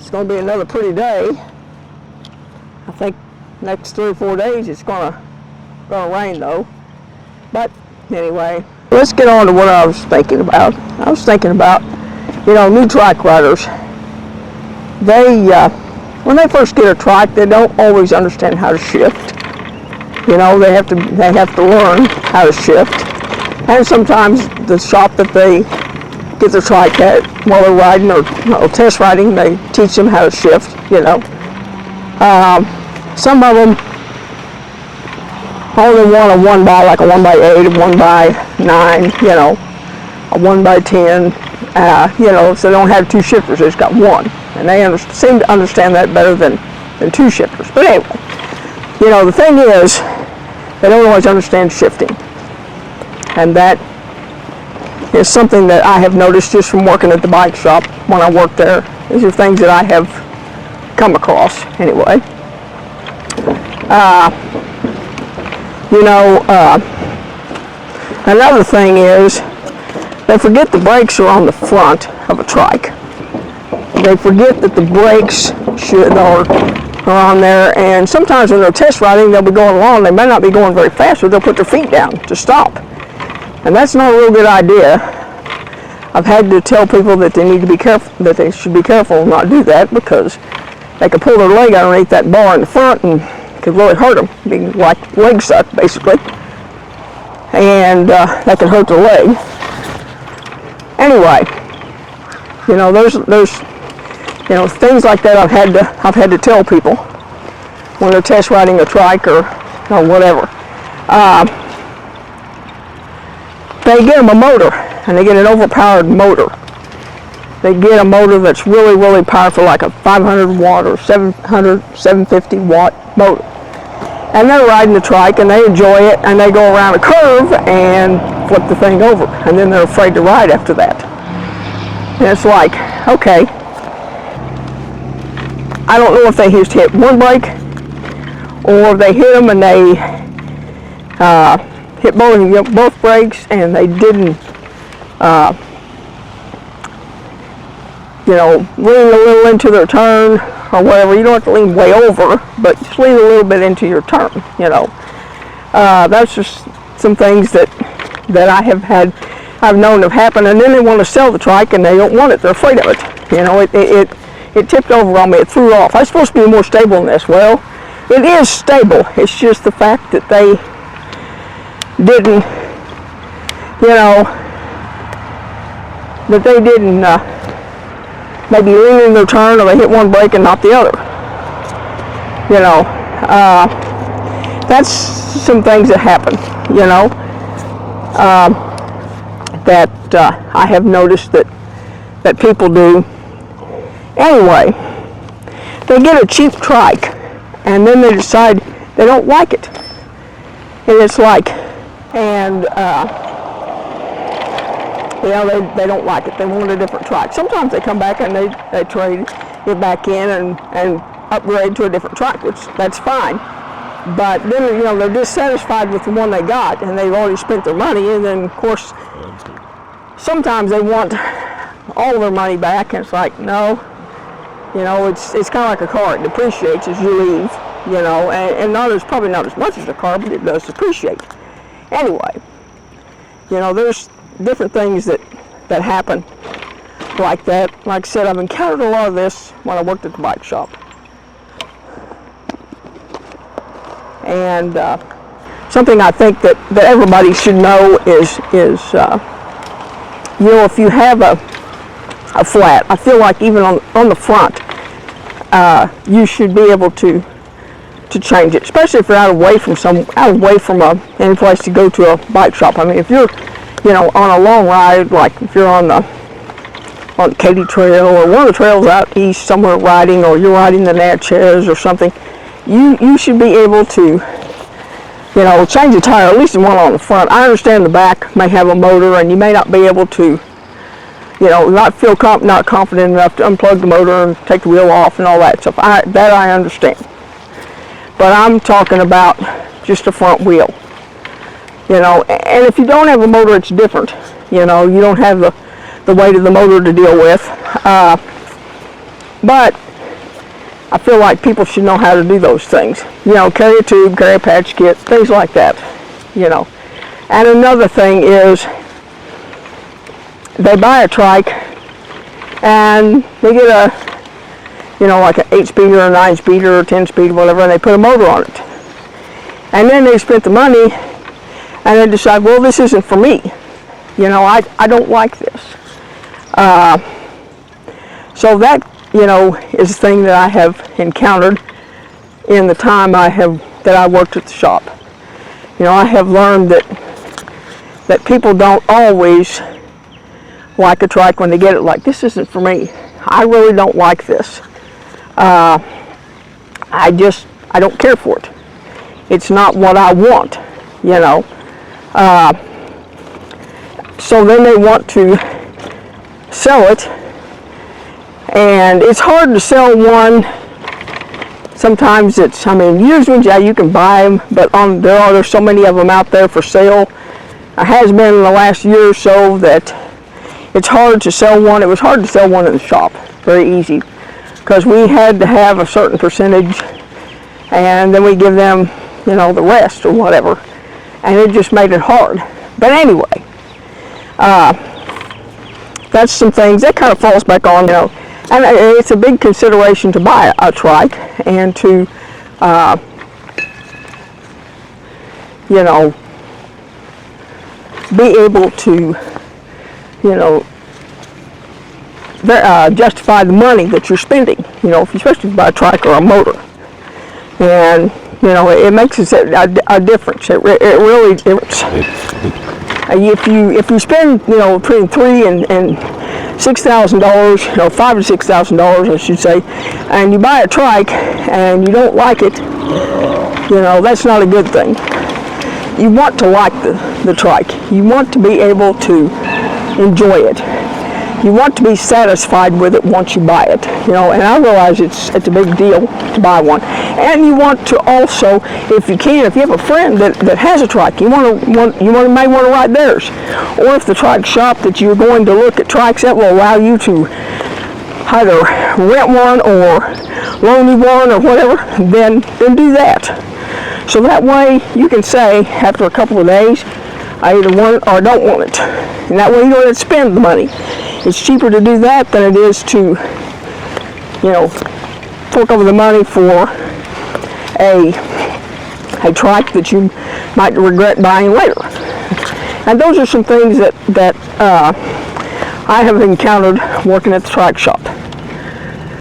It's going to be another pretty day. I think next 3 or 4 days it's going to rain though. But anyway, let's get on to what I was thinking about. I was thinking about, new trike riders. They, when they first get a trike, they don't always understand how to shift. They have to learn how to shift. And sometimes the shop that they get their trike at while they're riding or test riding, they teach them how to shift. Some of them only want a 1x, like a 1x8, a 1x9, a 1x10, so they don't have 2 shifters, they just got one. And they seem to understand that better than 2 shifters. But anyway, the thing is, they don't always understand shifting. And that is something that I have noticed just from working at the bike shop when I worked there. These are things that I have come across anyway. Another thing is they forget the brakes are on the front of a trike. They forget that the brakes are on there, and sometimes when they're test riding, they'll be going along. They may not be going very fast, or they'll put their feet down to stop. And that's not a real good idea. I've had to tell people that they need to be careful, that they should be careful and not do that, because they could pull their leg underneath that bar in the front and could really hurt them, be like leg suck basically, and that could hurt their leg. Anyway, there's things like that I've had to tell people when they're test riding a trike or whatever. They get them a motor, and they get an overpowered motor. They get a motor that's really, really powerful, like a 500 watt or 750 watt motor. And they're riding the trike, and they enjoy it, and they go around a curve and flip the thing over, and then they're afraid to ride after that. And it's like, okay, I don't know if they just hit one brake, or if they hit them and they hit both brakes, and they didn't, lean a little into their turn or whatever. You don't have to lean way over, but just lean a little bit into your turn. That's just some things that I've known have happened, and then they want to sell the trike and they don't want it. They're afraid of it. It tipped over on me. It threw off. I'm supposed to be more stable than this. Well, it is stable. It's just the fact that they didn't, maybe lean in their turn, or they hit one brake and not the other. That's some things that happen, that I have noticed that people do. Anyway, they get a cheap trike, and then they decide they don't like it. And it's like, they don't like it. They want a different trike. Sometimes they come back and they trade it back in and upgrade to a different trike, which that's fine. But then, they're dissatisfied with the one they got, and they've already spent their money, and then, of course, sometimes they want all their money back, and it's like, no, it's kind of like a car. It depreciates as you leave, and probably not as much as a car, but it does depreciate. Anyway, there's different things that happen like that. Like I said, I've encountered a lot of this when I worked at the bike shop. And something I think that everybody should know is if you have a flat, I feel like even on the front, you should be able to change it, especially if you're out away from any place to go to a bike shop. I mean, if you're on a long ride, like if you're on the Katy Trail or one of the trails out east somewhere riding, or you're riding the Natchez or something, you should be able to change the tire, at least the one on the front. I understand the back may have a motor, and you may not be able to not feel not confident enough to unplug the motor and take the wheel off and all that stuff. That I understand. But I'm talking about just a front wheel. And if you don't have a motor, it's different. You don't have the weight of the motor to deal with. But I feel like people should know how to do those things. You know, carry a tube, carry a patch kit, things like that, you know. And another thing is, they buy a trike and they get a, you know, like an 8-speeder or 9-speeder or 10-speeder, whatever, and they put a motor on it. And then they spent the money and they decide, well, this isn't for me. You know, I don't like this. So that, you know, is a thing that I have encountered in the time that I worked at the shop. You know, I have learned that people don't always like a trike when they get it, like, this isn't for me. I really don't like this. I don't care for it. It's not what I want, you know. So then they want to sell it, and it's hard to sell one. Sometimes it's, I mean, used ones, yeah, you can buy them, but there's so many of them out there for sale. It has been in the last year or so that it's hard to sell one. It was hard to sell one in the shop, very easy, because we had to have a certain percentage, and then we give them, you know, the rest or whatever, and it just made it hard. But anyway, that's some things that kind of falls back on, you know, and it's a big consideration to buy a trike and to, you know, be able to, you know, justify the money that you're spending, you know, especially if you buy a trike or a motor. And, you know, it makes a difference. It really difference. If you spend, you know, between $3,000 and $6,000, you know, $5,000 to $6,000, I should say, and you buy a trike and you don't like it, you know, that's not a good thing. You want to like the trike. You want to be able to enjoy it. You want to be satisfied with it once you buy it, you know, and I realize it's a big deal to buy one. And you want to also, if you have a friend that has a trike, you may want to ride theirs. Or if the trike shop that you're going to look at trikes at will allow you to either rent one or loan you one or whatever, then do that. So that way you can say after a couple of days, I either want it or I don't want it. And that way you don't have to spend the money. It's cheaper to do that than it is to, you know, fork over the money for a trike that you might regret buying later. And those are some things that I have encountered working at the trike shop.